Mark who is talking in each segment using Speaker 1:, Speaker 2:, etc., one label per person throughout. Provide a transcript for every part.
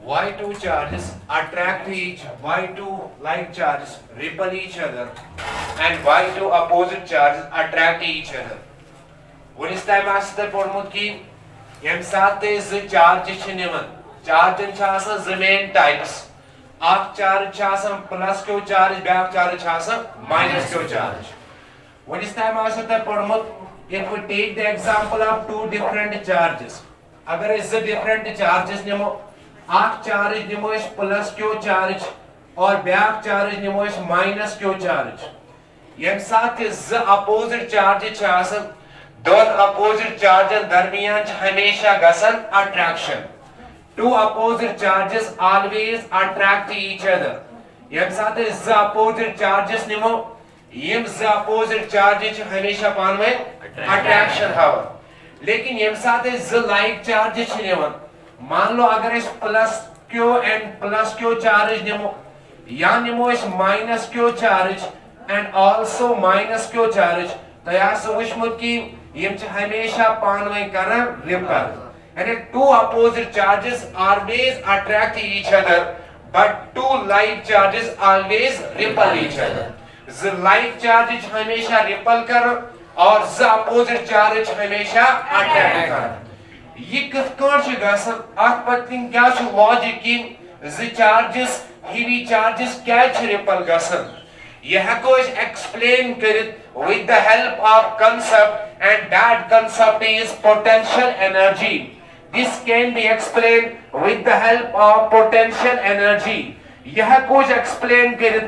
Speaker 1: Y2 charges attract each, Y2 like charges repel each other, and Y2 opposite charges attract each other. This time आस्ते पढ़मुत की यम साथे ज charge निवन charge ज main types अख charge plus Q charge back charge minus Q charge. This time आस्ते पढ़मुत if we take the example of two different charges अगर इस different charges निमो अख charge निमो इस plus Q charge और back charge निमो इस minus Q charge यम साथे ज opposite charge दोन opposite charges दरमियान हमेशा गसन attraction. Two opposite charges always attract each other. यम साथे ज opposite charges निमो यम ज opposite charges हमेशा पानवे attraction हावा. लेकिन यम साथे ज like charges निमो मान लो अगर इस plus Q and plus Q charge निमो या निमो इस minus Q charge and also minus Q charge तो यार सुविश्मुत की यम हमेशा पानवे करन ripple. And two opposite charges always attract each other, but two like charges always repel each other. The like charges हमेशा repel कर और the opposite charge हमेशा attract कर. ये किस कौन सी गसन आठ पत्तिंग क्या सी logic की the charges heavy charges क्या ची repel गसन. यह को इस explain करित with the help of concept, and that concept is potential energy. This can be explained with the help of potential energy. यह कुछ explain करित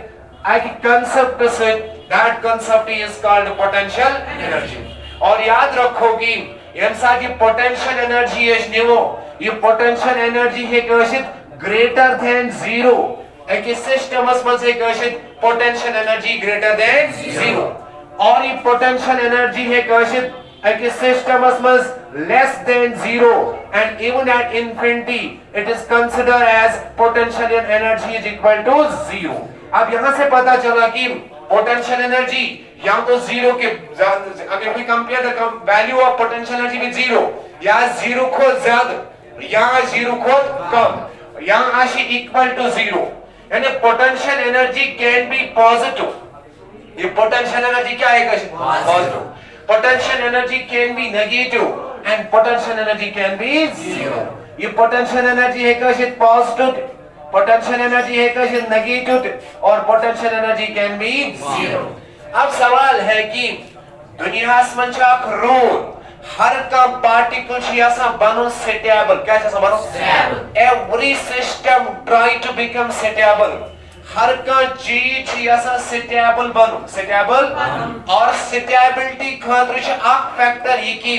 Speaker 1: एक concept से that concept is called potential energy. और याद रखोगी यम साथी potential energy है निवो ये potential energy है कैसित greater than zero. एक system में से कैसित potential energy greater than zero. और ये potential energy है कैसित एक system में less than zero, and even at infinity it is considered as potential energy is equal to zero. अब यहाँ से पता चला कि potential energy या तो zero के अगर we compare the value of potential energy with zero या zero को ज़्यादा या zero को कम या आशी equal to zero, यानी potential energy can be positive. ये potential energy क्या है कैसे positive. Potential energy can be negative and potential energy can be zero. ये potential energy है कैसे positive, potential energy है कैसे negative और potential energy can be zero. अब सवाल है कि दुनिया में चाक रूल हर का पार्टिकल शियासा बनो stable क्या ऐसा बनो stable. Every system try to become stable. हर का चीज ऐसा स्टेबल बनो स्टेबल और स्टेबिलिटी खातिर छ अक फैक्टर ये कि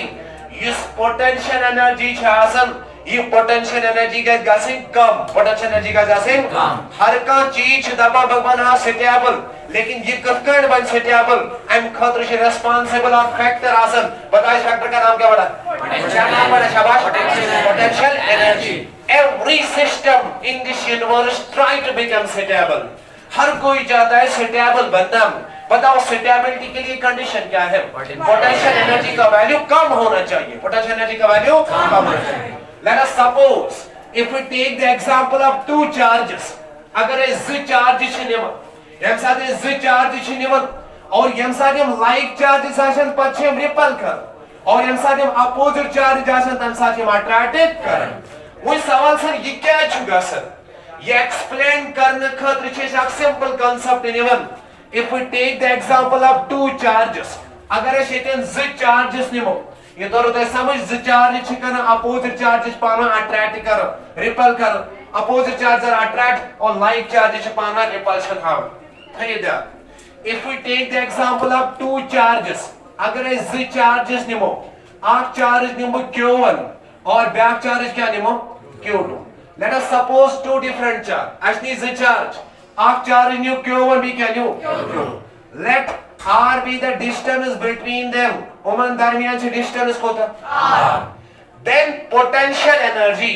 Speaker 1: इस पोटेंशियल एनर्जी छ आसन ये पोटेंशियल एनर्जी गसिन कम पोटेंशियल एनर्जी गसिन कम. हर का चीज दबा बना स्टेबल लेकिन ये कफकड़ बन स्टेबल एम खातिर छ रिस्पांसिबल ऑफ फैक्टर आसन. बताइए फैक्टर का नाम क्या बड़ा पोटेंशियल नाम बड़ा शाबाश potential energy. Every system in this universe try to become stable. हर कोई चाहता है stable बनना. बताओ stability के लिए condition क्या है? Potential energy का value कम होना चाहिए. Potential energy का value कम होना चाहिए. Let us suppose if we take the example of two charges. अगर ये z charge निमन, यम साथ ये z charge निमन और यम साथ हम like charge आसन पच्चे हम repel कर और यम साथ हम opposite charge आसन तम साथ हम attract कर. वो सवाल सर ये क्या चुगा सर ये एक्सप्लेन करने खातिर छे एक सिंपल कांसेप्ट निवन. If we take the example of two charges अगर शेतन z चार्जेस निमो ये तो रहता है समझ z चार्ज छ करना अपोजिट चार्जेस पाना अट्रैक्ट कर रिपल कर अपोजिट चार्जर अट्रैक्ट और लाइक चार्जेस पाना रिपल्शन हाव थे द. If we take the example of two charges अगर z चार्जेस निमो अक चार्ज निमो q1 और बैक चार्ज क्या निमो Q2. Let us suppose two different charge. Actually, the charge. Arc charge new Q1 be क्या new Q2. Let R be the distance between them. उमन दरमियान से distance को था R. Then potential energy.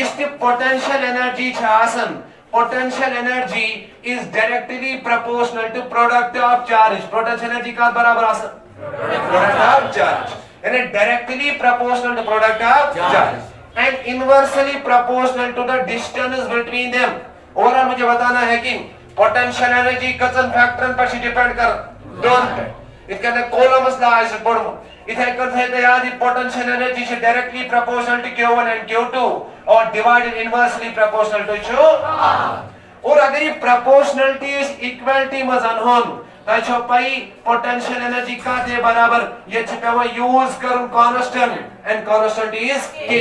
Speaker 1: इसकी potential energy छासन. Potential energy is directly proportional to product of charge. Potential energy का बराबर आसन. Product of charge. And it directly proportional to product of charge. and inversely proportional to the distance between them. Overall मुझे बताना है कि potential energy कचन factor पर depend कर दोन पे इतना कोलम्स ला इस पढ़ो इथे करते हैं याद ये पोटेंशियल एनर्जी से directly proportional to Q1 and Q2 और divided inversely proportional to Q और अगर ये प्रोपोर्शनलिटी इज इक्वलिटी मजन होन तो पाई पोटेंशियल एनर्जी का दे बराबर ये पे यूज कर constant and constant is K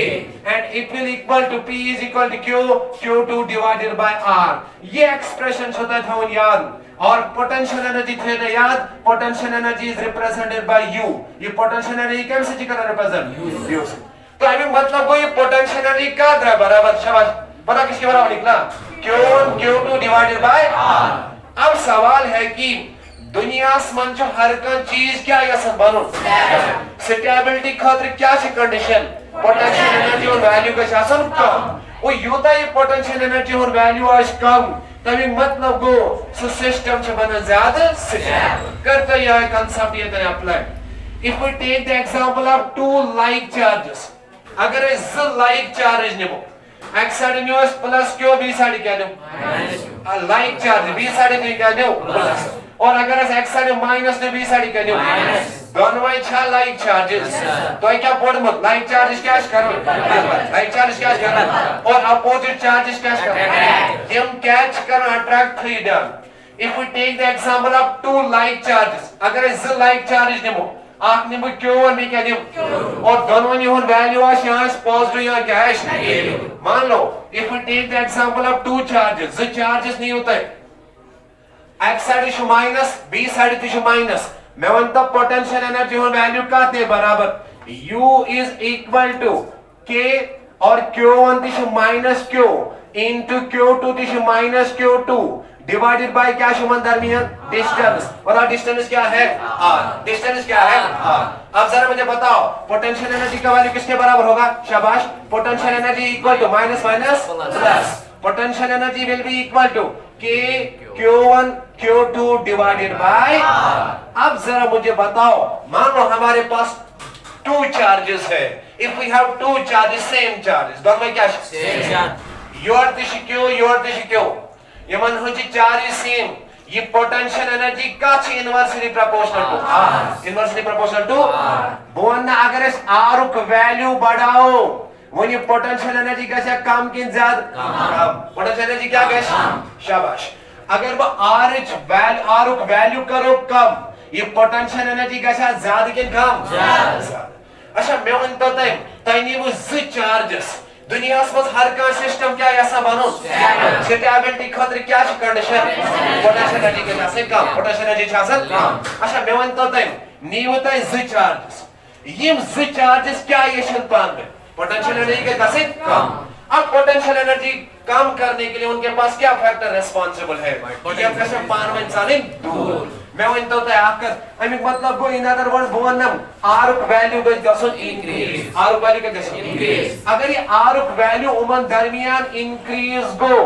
Speaker 1: and it will equal to P is equal to Q Q2 divided by R ये एक्सप्रेशन होता था याद और पोटेंशियल एनर्जी थे ना याद potential energy is represented by U ये पोटेंशियल एनर्जी कैसे जिक्र रिप्रेजेंट U से तो आई मीन मतलब कोई पोटेंशियल एनर्जी का बराबर शाबाश पता किसके बराबर निकला Q1 Q2 divided by R अब सवाल है कि दुनिया मन हर कन चीज क्या बनो स्टेबिलिटी खातिर क्या कंडीशन पोटेंशियल एनर्जी और वैल्यू कम वो यूता ये पोटेंशियल एनर्जी और वैल्यू आज कम तभी मतलब गो सो सिस्टम बना ज्यादा करते यह कांसेप्ट ये apply if we take the example of two like charges अगर इस लाइक चार्ज निमो एक्स साइड न्यूज प्लस क्यू बी साइड क्या दो लाइक चार्ज बी साइड क्या दो प्लस और अगर एक्स साइड माइनस ने बी साइड क्या दो दोनों ही छह लाइक चार्जेस तो क्या पढ़ मत लाइक चार्जेस क्या करो लाइक चार्जेस क्या करो और अपोजिट चार्जेस क्या करो हम कैच करो attract three done if we take the example of two like charges अगर इस लाइक चार्जेस निमो आपने वो Q1 में क्या दिया और दोनों ने उन वैल्यू आज यहाँ पॉजिटिव या क्या है मान लो if we take the example of two charges जो चार्जेस नहीं होता है X side issue minus B side issue minus मैं वंता पोटेंशियल एनर्जी उन वैल्यू का दे बराबर U is equal to K और Q1 issue minus Q into Q2 issue minus Q2 divided bye क्या शुमन दरमियान डिस्टेंस और डिस्टेंस क्या है R डिस्टेंस क्या है R अब जरा मुझे बताओ पोटेंशियल एनर्जी का वैल्यू किसके बराबर होगा शाबाश potential energy equal to minus minus plus potential energy will be equal to K Q1 Q2 divided by अब जरा मुझे बताओ मान लो हमारे पास टू चार्जेस है if we have two charges same charges दोनों में क्या same your this Q your this Q ये मन हो चार्ज सेम ये पोटेंशियल एनर्जी का inversely proportional to R inversely proportional to बोलना अगर इस R को वैल्यू बढ़ाओ वो ये पोटेंशियल एनर्जी कैसे कम कि ज्यादा कम पोटेंशियल एनर्जी क्या कैसे शाबाश अगर वो R को वैल्यू करो कम ये पोटेंशियल एनर्जी कैसे ज्यादा कि कम ज्यादा अच्छा मैं उनता तैनी वो ज चार्जेस दुनिया में हर का सिस्टम क्या ऐसा बनो स्टेबिलिटी खातिर क्या कंडीशन पोटेंशियल एनर्जी के से कम पोटेंशियल एनर्जी छासल कम अच्छा मैं वंतो तय नीव तय ज चार्जेस यम ज चार्जेस क्या ये पान में पोटेंशियल एनर्जी के से कम अब पोटेंशियल एनर्जी कम करने के लिए उनके पास क्या फैक्टर रिस्पांसिबल है ये कैसे पान में साले दूर मैं वंतो तय आकर आई मीन मतलब गो इन अदर वर्ड्स बोलना R वैल्यू गसन इंक्रीज R वैल्यू का गसन इंक्रीज अगर ये R वैल्यू उमन दरमियान इंक्रीज गो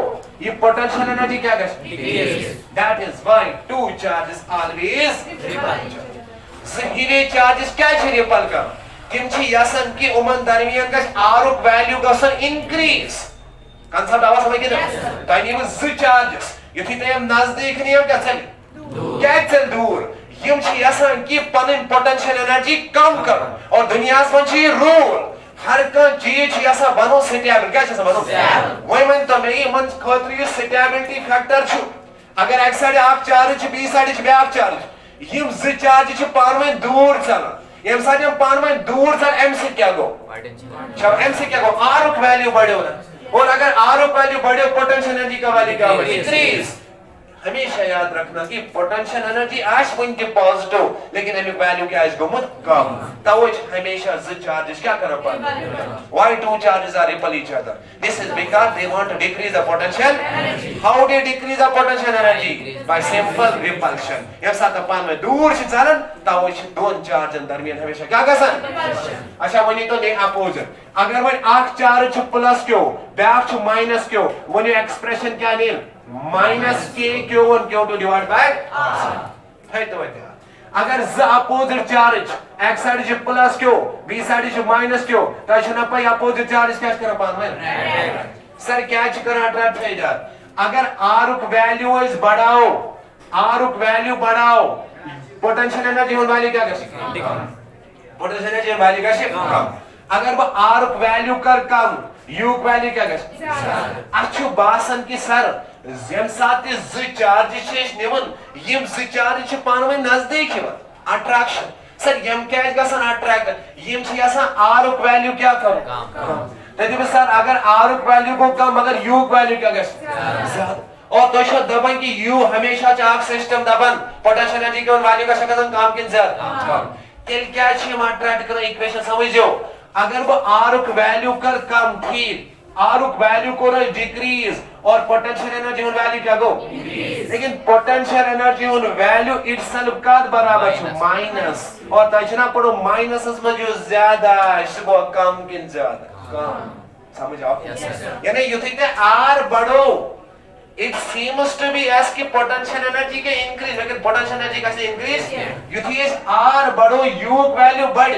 Speaker 1: ये पोटेंशियल एनर्जी क्या गसन decrease that is why two charges always repel ज़हीरे चार्जेस क्या छे रिपल का किम छी यसन की उमन दरमियान गस R वैल्यू गसन इंक्रीज कांसेप्ट आवाज समझ गए तानी वो ज चार्जेस यथि ते हम नजदीक नहीं हम क्या चल क्या चल दूर यम छी यसन की पन पोटेंशियल एनर्जी कम कर और दुनिया में छी रूल हर का चीज छी ऐसा बनो स्टेबल क्या छ बनो वही मन तो मैं मन खतरी स्टेबिलिटी फैक्टर छु अगर एक्स साइड आप charge B side back charge यम ज चार्ज छ पान में दूर चल यम साइड हम पान में दूर चल एम से क्या गो जब एम से क्या गो R वैल्यू बढ़ो ना और अगर R वैल्यू बढ़े पोटेंशियल एनर्जी का वैल्यू क्या बढ़े इंक्रीज हमेशा याद रखना कि पोटेंशियल एनर्जी आज वन के पॉजिटिव लेकिन हमें वैल्यू क्या आज गुमत कम तवज हमेशा ज चार्जेस क्या कर पाते why two charges are repel each other this is because they want to decrease the potential energy how they decrease the potential energy by simple repulsion ये साथ पान में दूर से चलन तवज दोन चार्ज दरमियान हमेशा क्या गसन अच्छा वनी तो ने अपोजिट अगर वन आख चार्ज प्लस क्यों बैक माइनस क्यों वनी एक्सप्रेशन क्या नहीं minus K Q1 Q2 divide by R है तो अगर ज अपोजिट चार्ज एक साइड छ प्लस क्यों बी साइड छ माइनस क्यों तो छना पई अपोजिट चार्ज क्या कर पान में सर क्या छ कर अट्रैक्ट इधर अगर आर क वैल्यू इज बढ़ाओ आर क वैल्यू बढ़ाओ पोटेंशियल एनर्जी होन वैल्यू क्या कर पोटेंशियल एनर्जी वैल्यू क्या कम अगर वो आर क वैल्यू कर कम यू क वैल्यू क्या कर अच्छु बासन की सर यम साथ ज चार्ज छ निवन यम ज चार्ज छ पान में नजदीक यवन अट्रैक्शन सर यम क्या गसन अट्रैक्ट यम छ यसान आर क वैल्यू क्या कम तब सर अगर आर क वैल्यू को कम मगर यू क वैल्यू क्या गस ज्यादा और तो दबन की यू हमेशा चाक सिस्टम दबन पोटेंशियल एनर्जी के वैल्यू का शकन काम किन ज्यादा तेल क्या छ हम अट्रैक्ट कर इक्वेशन समझो अगर वो आर क वैल्यू कर कम ठीक आर क वैल्यू को डिक्रीज और पोटेंशियल एनर्जी उन वैल्यू क्या गो लेकिन पोटेंशियल एनर्जी उन वैल्यू इटसेल्फ का बराबर छ माइनस और तजना पड़ो माइनस में जो ज्यादा इसको कम किन ज्यादा कम समझ आओ यानी यू थिंक आर बढ़ो it seems to be as कि potential energy के increase लेकिन potential energy कैसे increase you think R बढ़ो U value बढ़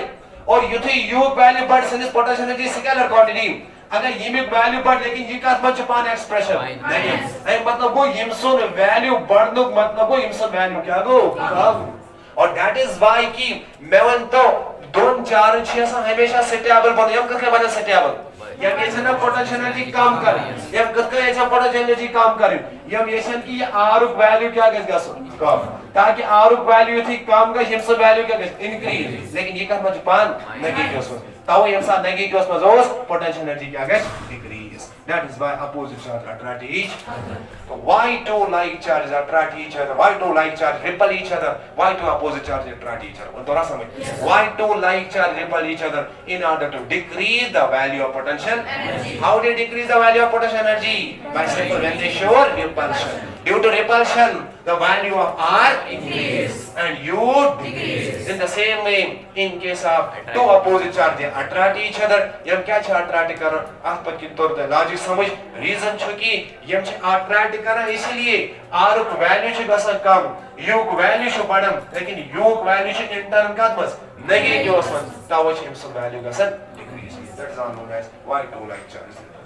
Speaker 1: और you think U value बढ़ since potential energy scalar quantity अगर ये भी value बढ़ लेकिन ये का मतलब छपान expression नहीं मतलब वो यमसन value बढ़ने मतलब वो यमसन value क्या गो कम और that is why कि मेवन तो दोन चार छह हमेशा stable बनो यम करके बने stable यम ये ना पोटेंशियल एनर्जी कम कर यम कत ये पोटेंशियल एनर्जी कम कर यम ये की आर क वैल्यू क्या गस कम ताकि आर क वैल्यू थी कम गस यम से वैल्यू क्या गस इंक्रीज लेकिन ये कत मज पान नेगेटिव तव यम सा नेगेटिव मज ओस पोटेंशियल एनर्जी क्या गस decrease that is why opposite charge attract each other so why two like charges attract each other why two like charge repel each other why two opposite charge attract each other दोबारा समझ why two like charge repel each other in order to decrease the value of potential energy how they decrease the value of potential energy by simple when they show repulsion due to repulsion the value of R increases and U decreases in the same way in case of two opposite charge they attract each other यम क्या छ attract कर आप पर किन तौर पे logic समझ reason छ कि यम छ attract कर इसलिए R क वैल्यू छ गसन कम U क वैल्यू छ बढ़म लेकिन U क वैल्यू छ इन टर्म का मस नेगेटिव मस तव छ यम स वैल्यू गसन decrease that is all known as why two like charges